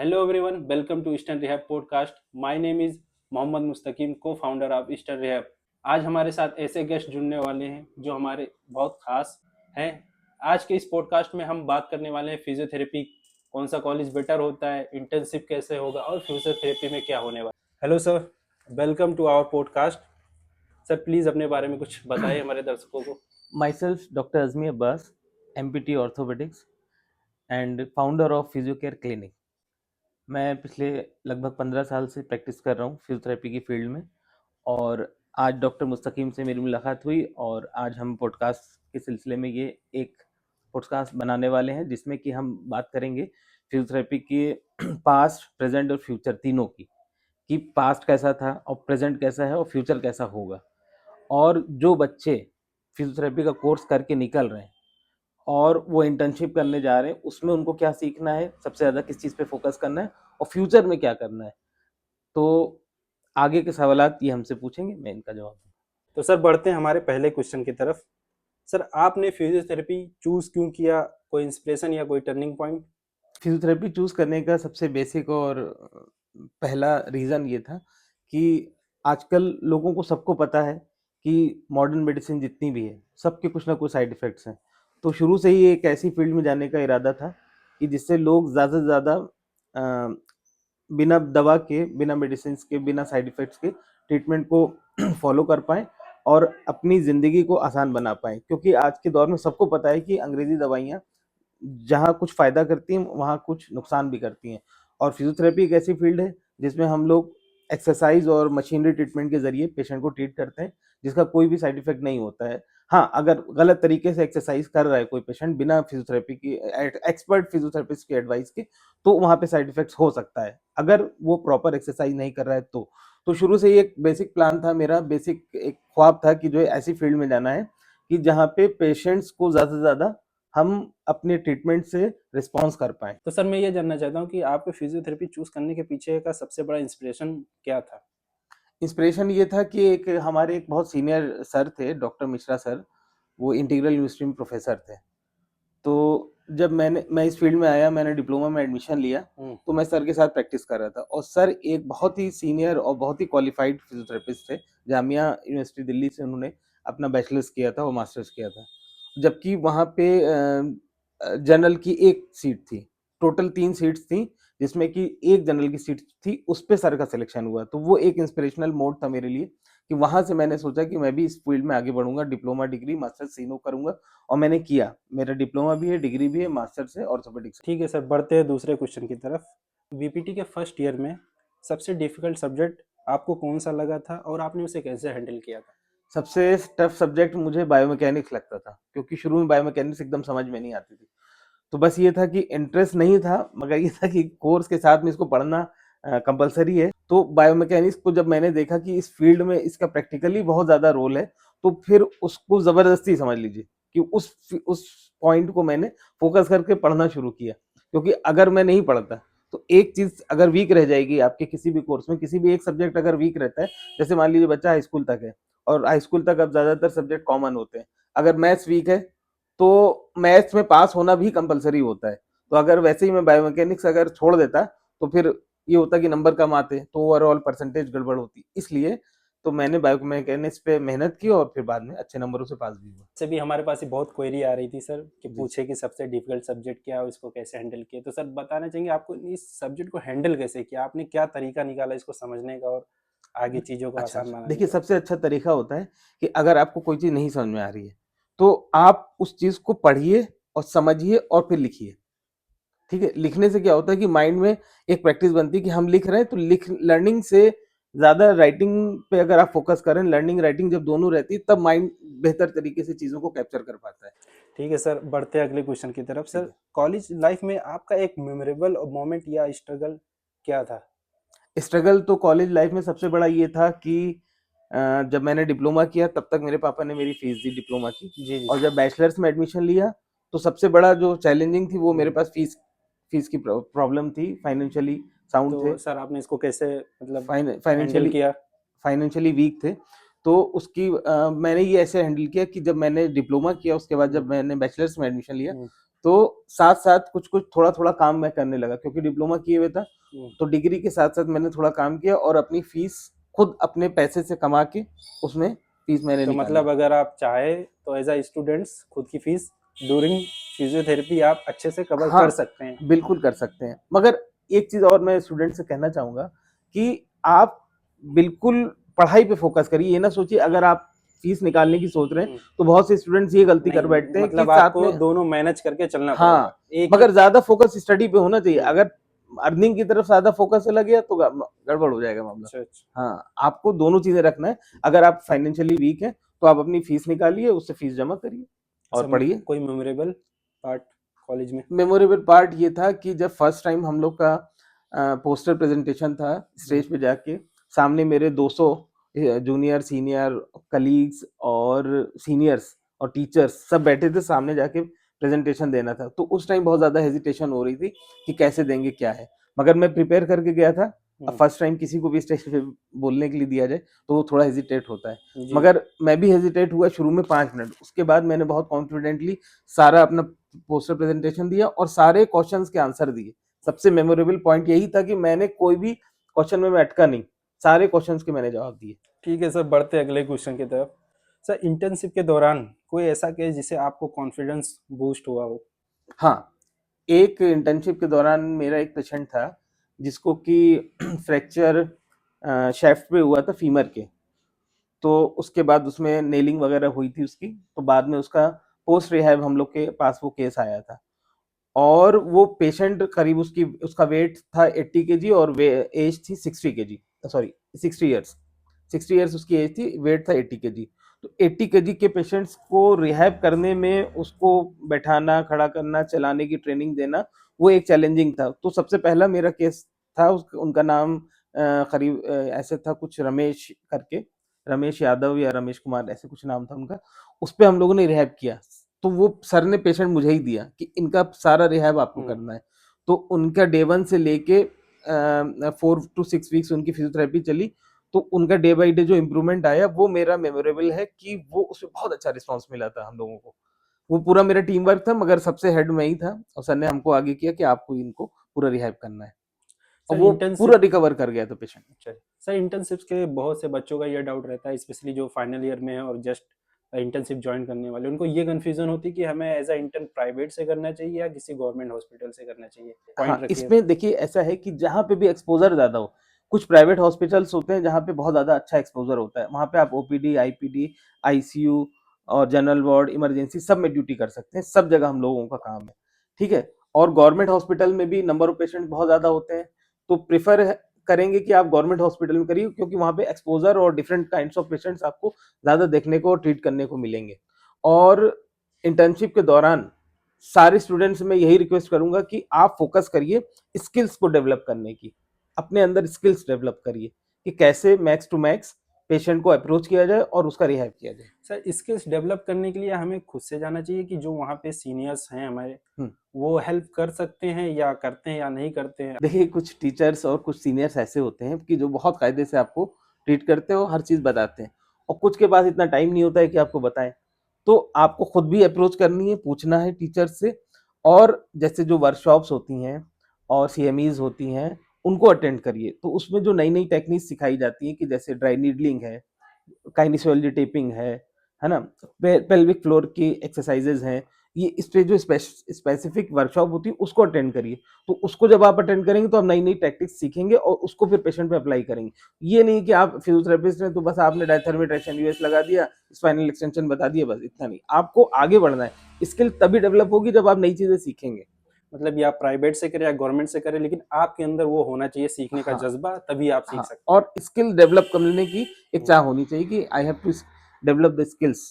Hello everyone, welcome to Eastern Rehab podcast. My name is Mohammad मुस्तकीम, को founder of eastern rehab. आज हमारे साथ ऐसे गेस्ट जुड़ने वाले हैं जो हमारे बहुत खास हैं। आज के इस पॉडकास्ट में हम बात करने वाले हैं फिजियोथेरेपी, कौन सा कॉलेज बेटर होता है, इंटर्नशिप कैसे होगा और फिजियोथेरेपी में क्या होने वाला है। Hello sir, welcome to our podcast. Sir please अपने बारे में कुछ बताइए हमारे दर्शकों को। Myself, Dr. Azmi Abbas, MPT Orthopedics and founder of PhysioCare Clinic. मैं पिछले लगभग 15 साल से प्रैक्टिस कर रहा हूँ फिजियोथेरेपी की फील्ड में और आज डॉक्टर मुस्तकीम से मेरी मुलाकात हुई और आज हम पॉडकास्ट के सिलसिले में ये एक पॉडकास्ट बनाने वाले हैं जिसमें कि हम बात करेंगे फिजियोथेरेपी के पास्ट, प्रेजेंट और फ्यूचर तीनों की, कि पास्ट कैसा था और प्रेजेंट कैसा है और फ्यूचर कैसा होगा। और जो बच्चे फिजियोथेरेपी का कोर्स करके निकल रहे हैं और वो इंटर्नशिप करने जा रहे हैं, उसमें उनको क्या सीखना है, सबसे ज़्यादा किस चीज़ पे फोकस करना है और फ्यूचर में क्या करना है। तो आगे के सवालात ये हमसे पूछेंगे, मैं इनका जवाब दूंगा। तो सर बढ़ते हैं हमारे पहले क्वेश्चन की तरफ। सर आपने फिजियोथेरेपी चूज क्यों किया, कोई इंस्पिरेशन या कोई टर्निंग पॉइंट? फिजियोथेरेपी चूज़ करने का सबसे बेसिक और पहला रीज़न ये था कि आजकल लोगों को सबको पता है कि मॉडर्न मेडिसिन जितनी भी है, सबके कुछ ना कुछ साइड इफ़ेक्ट्स हैं। तो शुरू से ही एक ऐसी फील्ड में जाने का इरादा था कि जिससे लोग ज़्यादा से ज़्यादा बिना दवा के, बिना मेडिसिन्स के, बिना साइड इफ़ेक्ट्स के ट्रीटमेंट को फ़ॉलो कर पाएँ और अपनी ज़िंदगी को आसान बना पाएँ। क्योंकि आज के दौर में सबको पता है कि अंग्रेज़ी दवाइयाँ जहाँ कुछ फ़ायदा करती हैं, वहाँ कुछ नुकसान भी करती हैं। और फिज़ियोथेरेपी एक ऐसी फ़ील्ड है, जिसमें हम लोग एक्सरसाइज़ और मशीनरी ट्रीटमेंट के ज़रिए पेशेंट को ट्रीट करते हैं, जिसका कोई भी साइड इफ़ेक्ट नहीं होता है। हाँ, अगर गलत तरीके से एक्सरसाइज़ कर रहा है कोई पेशेंट बिना फिज़ियोथेरेपी की एक्सपर्ट फिज़ियोथेरेपिस्ट की एडवाइस के, तो वहाँ पे साइड इफ़ेक्ट्स हो सकता है, अगर वो प्रॉपर एक्सरसाइज़ नहीं कर रहा है तो। तो शुरू से ही एक बेसिक प्लान था मेरा, बेसिक एक ख्वाब था कि जो है ऐसी फ़ील्ड में जाना है, कि जहाँ पे पेशेंट्स को ज़्यादा से ज़्यादा हम अपने ट्रीटमेंट से रिस्पॉन्स कर पाएँ। तो सर मैं ये जानना चाहता हूँ कि आपको फिजियोथेरेपी चूज करने के पीछे का सबसे बड़ा इंस्पिरेशन क्या था? इंस्पिरेशन ये था कि हमारे एक बहुत सीनियर सर थे, डॉक्टर मिश्रा सर, वो इंटीग्रल यूनिवर्सिटी में प्रोफ़ेसर थे। तो जब मैं इस फ़ील्ड में आया, मैंने डिप्लोमा में एडमिशन लिया, तो मैं सर के साथ प्रैक्टिस कर रहा था और सर एक बहुत ही सीनियर और बहुत ही क्वालिफ़ाइड फिज़ियोथेरेपिस्ट थे। जामिया यूनिवर्सिटी दिल्ली से उन्होंने अपना बैचलर्स किया था और मास्टर्स किया था। जबकि वहाँ पे जनरल की 1 सीट थी, टोटल 3 सीट्स थी, जिसमें कि 1 जनरल की सीट थी, उस पे सर का सिलेक्शन हुआ। तो वो एक इंस्पिरेशनल मोड था मेरे लिए कि वहाँ से मैंने सोचा कि मैं भी इस फ़ील्ड में आगे बढ़ूँगा, डिप्लोमा डिग्री, मास्टर्स तीनों करूँगा और मैंने किया। मेरा डिप्लोमा भी है, डिग्री भी है, मास्टर्स है, ऑर्थोपेडिक्स। ठीक है सर, बढ़ते हैं दूसरे क्वेश्चन की तरफ। बीपीटी के फर्स्ट ईयर में सबसे डिफिकल्ट सब्जेक्ट आपको कौन सा लगा था और आपने उसे कैसे हैंडल किया था? सबसे टफ सब्जेक्ट मुझे बायोमैकेनिक्स लगता था, क्योंकि शुरू में बायोमैकेनिक्स एकदम समझ में नहीं आती थी। तो बस ये था कि इंटरेस्ट नहीं था, मगर ये था कि कोर्स के साथ में इसको पढ़ना कंपल्सरी है। तो बायोमैकेनिक्स को जब मैंने देखा कि इस फील्ड में इसका प्रैक्टिकली बहुत ज़्यादा रोल है, तो फिर उसको ज़बरदस्ती समझ लीजिए कि उस पॉइंट को मैंने फ़ोकस करके पढ़ना शुरू किया। क्योंकि अगर मैं नहीं पढ़ता, तो एक चीज़ अगर वीक रह जाएगी आपके किसी भी कोर्स में, किसी भी एक सब्जेक्ट अगर वीक रहता है, जैसे मान लीजिए बच्चा हाई स्कूल तक है और हाई स्कूल तक अब ज़्यादातर सब्जेक्ट कॉमन होते हैं। अगर मैथ्स वीक है, तो मैथ्स में पास होना भी कंपल्सरी होता है। तो अगर वैसे ही मैं बायोमैकेनिक्स अगर छोड़ देता, तो फिर ये होता कि नंबर कम आते, तो ओवरऑल परसेंटेज गड़बड़ होती। इसलिए तो मैंने बायोमैकेनिक्स पे मेहनत की और फिर बाद में अच्छे नंबरों से पास भी हुआ। से भी हमारे पास ही बहुत क्वेरी आ रही थी सर कि जी। पूछे कि सबसे डिफिकल्ट सब्जेक्ट क्या है और इसको कैसे हैंडल किया। तो सर बताना चाहेंगे आपको इस सब्जेक्ट को हैंडल कैसे किया, आपने क्या तरीका निकाला इसको समझने का और आगे चीज़ों को अच्छा, आसान अच्छा। बनाने देखिए, का? सबसे अच्छा तरीका होता है कि अगर आपको कोई चीज़ नहीं समझ में आ रही है, तो आप उस चीज़ को पढ़िए और समझिए और फिर लिखिए। ठीक है? लिखने से क्या होता है कि माइंड में एक प्रैक्टिस बनती है कि हम लिख रहे हैं, तो लर्निंग से ज़्यादा राइटिंग पे अगर आप फ़ोकस करें, लर्निंग राइटिंग जब दोनों रहती है, तब माइंड बेहतर तरीके से चीज़ों को कैप्चर कर पाता है। ठीक है सर, बढ़ते हैं अगले क्वेश्चन की तरफ। ठीक सर है। कॉलेज लाइफ में आपका एक मेमोरेबल मोमेंट या स्ट्रगल क्या था? स्ट्रगल तो कॉलेज लाइफ में सबसे बड़ा ये था कि जब मैंने डिप्लोमा किया, तब तक मेरे पापा ने मेरी फीस दी डिप्लोमा की, जी जी। और जब बैचलर्स में एडमिशन लिया, तो सबसे बड़ा जो चैलेंजिंग थी वो मेरे पास फीस फीस की प्रॉब्लम थी, फाइनेंशियली साउंड थे, तो सर आपने इसको कैसे मतलब हैंडल फाइनेंशियली किया? फाइनेंशियली वीक थे। तो मैंने ये ऐसे हैंडल किया कि जब मैंने डिप्लोमा किया, उसके बाद हम्म, जब मैंने बैचलर्स में एडमिशन लिया, हम्म, तो साथ साथ कुछ कुछ थोड़ा थोड़ा काम मैं करने लगा, क्योंकि डिप्लोमा किए हुए था। तो डिग्री के साथ साथ मैंने थोड़ा काम किया और अपनी फीस खुद अपने पैसे से कमा के उसमें फीस मैंने तो निकाली। मतलब अगर आप चाहे तो एज अ स्टूडेंट्स खुद की फीस ड्यूरिंग फिजियोथेरेपी आप अच्छे से कवर हाँ, कर सकते हैं। बिल्कुल कर सकते हैं। मगर एक चीज और मैं स्टूडेंट से कहना चाहूंगा कि आप बिल्कुल पढ़ाई पे फोकस करिए। ये ना सोचिए अगर आप फीस निकालने की सोच रहे हैं तो बहुत से स्टूडेंट्स ये गलती कर नहीं, बैठते हैं कि मतलब साथ आपको में, दोनों मैनेज करके चलना पड़ेगा, हाँ, एक ही। मगर ज्यादा फोकस स्टडी पे होना चाहिए। हम्म, अगर अर्निंग की तरफ ज्यादा फोकस चला गया तो गड़बड़ हो जाएगा मामला। अच्छा अच्छा। हाँ, आपको दोनों चीजें रखना है। अगर आप फाइनेंशियली वीक हैं तो आप अपनी फीस निकालिए, उससे फीस जमा करिए और सब पढ़िए। कोई मेमोरेबल पार्ट कॉलेज में? मेमोरेबल पार्ट ये था कि जब फर्स्ट टाइम हम लोग का पोस्टर प्रेजेंटेशन था, हम्म, स्टेज पे जाके सामने मेरे 200 जूनियर सीनियर कलीग्स और सीनियर्स और टीचर्स सब बैठे थे, सामने जाके प्रेजेंटेशन देना था। तो उस टाइम बहुत ज़्यादा हेजिटेशन हो रही थी कि कैसे देंगे क्या है। मगर मैं प्रिपेयर करके गया था। अब हम्म, फर्स्ट टाइम किसी को भी स्टेज पे बोलने के लिए दिया जाए तो वो थोड़ा हेजिटेट होता है। जी। मगर मैं भी हेजिटेट हुआ शुरू में 5 मिनट, उसके बाद मैंने बहुत कॉन्फिडेंटली सारा अपना पोस्टर प्रेजेंटेशन दिया और सारे क्वेश्चंस के आंसर दिए। सबसे मेमोरेबल पॉइंट यही था कि मैंने कोई भी क्वेश्चन में मैं अटका नहीं, सारे क्वेश्चंस के मैंने जवाब दिए। ठीक है सर, बढ़ते अगले क्वेश्चन की तरफ। सर, इंटर्नशिप के दौरान कोई ऐसा केस जिससे आपको कॉन्फिडेंस बूस्ट हुआ हो? हाँ, एक इंटर्नशिप के दौरान मेरा एक पेशेंट था जिसको कि फ्रैक्चर शेफ्ट पे हुआ था फीमर के। तो उसके बाद उसमें नेलिंग वगैरह हुई थी उसकी, तो बाद में उसका पोस्ट रिहैब हम लोग के पास वो केस आया था। और वो पेशेंट करीब उसकी उसका वेट था 80 केजी और वे एज थी 60 केजी, सॉरी 60 इयर्स। 60 इयर्स उसकी एज थी, वेट था 80 केजी। तो 80 केजी के पेशेंट्स को रिहैब करने में उसको बैठाना, खड़ा करना, चलाने की ट्रेनिंग देना वो एक चैलेंजिंग था। तो सबसे पहला मेरा केस था, उनका नाम करीब ऐसे था कुछ रमेश करके, रमेश यादव या रमेश कुमार ऐसे कुछ नाम था उनका। उस पे हम लोगों ने रिहैब किया। तो वो सर ने पेशेंट मुझे ही दिया कि इनका सारा रिहैब आपको हम्म, करना है। तो उनका डे 1 से लेके 4 to 6 वीक्स उनकी फिजियोथेरेपी चली। तो उनका डे बाय डे जो इम्प्रूवमेंट आया वो मेरा मेमोरेबल है कि वो उसमें बहुत अच्छा रिस्पॉन्स मिला था हम लोगों को। वो पूरा मेरा टीम वर्क था, मगर सबसे हेड में ही था और सर ने हमको आगे किया कि आपको इनको पूरा रिहैब करना है। और सर वो पूरा इंटर्नशिप। रिकवर कर गया था पेशेंट। अच्छा सर, इंटर्नशिप्स के बहुत से बच्चों का ये डाउट रहता है, स्पेशली जो फाइनल ईयर में है और जस्ट इंटर्नशिप ज्वाइन करने वाले, उनको ये कंफ्यूजन होती है कि हमें एज अ इंटर्न प्राइवेट से करना चाहिए या किसी गवर्नमेंट हॉस्पिटल से करना चाहिए। पॉइंट हाँ, रखिए। इसमें देखिए ऐसा है कि जहाँ पे भी एक्सपोज़र ज़्यादा हो, कुछ प्राइवेट हॉस्पिटल्स होते हैं जहाँ पे बहुत ज़्यादा अच्छा एक्सपोज़र होता है। वहाँ पे आप ओपीडी, आईपीडी, आईसीयू और जनरल वार्ड, इमरजेंसी सब में ड्यूटी कर सकते हैं। सब जगह हम लोगों का काम है, ठीक है? और गवर्नमेंट हॉस्पिटल में भी नंबर ऑफ पेशेंट बहुत ज़्यादा होते हैं, तो प्रेफ़र है करेंगे कि आप गवर्नमेंट हॉस्पिटल में करिए, क्योंकि वहाँ पे एक्सपोज़र और डिफरेंट काइंड्स ऑफ पेशेंट्स आपको ज़्यादा देखने को और ट्रीट करने को मिलेंगे। और इंटर्नशिप के दौरान सारे स्टूडेंट्स से मैं यही रिक्वेस्ट करूंगा कि आप फोकस करिए स्किल्स को डेवलप करने की। अपने अंदर स्किल्स डेवलप करिए कि कैसे मैक्स टू मैक्स पेशेंट को अप्रोच किया जाए और उसका रिहैब किया जाए। सर, स्किल्स डेवलप करने के लिए हमें खुद से जाना चाहिए कि जो वहाँ पे सीनियर्स हैं हमारे, हम्म, वो हेल्प कर सकते हैं या करते हैं या नहीं करते हैं? देखिए कुछ टीचर्स और कुछ सीनियर्स ऐसे होते हैं कि जो बहुत कायदे से आपको ट्रीट करते हैं और हर चीज़ बताते हैं, और कुछ के पास इतना टाइम नहीं होता है कि आपको बताएं। तो आपको खुद भी अप्रोच करनी है, पूछना है टीचर्स से। और जैसे जो वर्कशॉप्स होती हैं और सीएमईज होती हैं, उनको अटेंड करिए। तो उसमें जो नई नई टेक्निक सिखाई जाती है कि जैसे ड्राई नीडलिंग है, काइनेसोलॉजी टेपिंग है ना, पेल्विक फ्लोर की एक्सरसाइजेज हैं, ये इस पे जो स्पेसिफिक वर्कशॉप होती है उसको अटेंड करिए। तो उसको जब आप अटेंड करेंगे तो आप नई नई टेक्टिक्स सीखेंगे और उसको फिर पेशेंट पे अप्लाई करेंगे। ये नहीं कि आप फिजियोथेरेपिस्ट हैं तो बस आपने डायथर्मेट्रेक्शन यूएस लगा दिया, स्पाइनल एक्सटेंशन बता दिया, बस इतना नहीं, आपको आगे बढ़ना है। स्किल तभी डेवलप होगी जब आप नई चीजें सीखेंगे। मतलब या प्राइवेट से करें या गवर्नमेंट से करें, लेकिन आपके अंदर वो होना चाहिए सीखने का हाँ, जज्बा, तभी आप सीख हाँ, सकते हैं। और स्किल डेवलप करने की एक हम्म। चाह होनी चाहिए कि I have to develop the skills.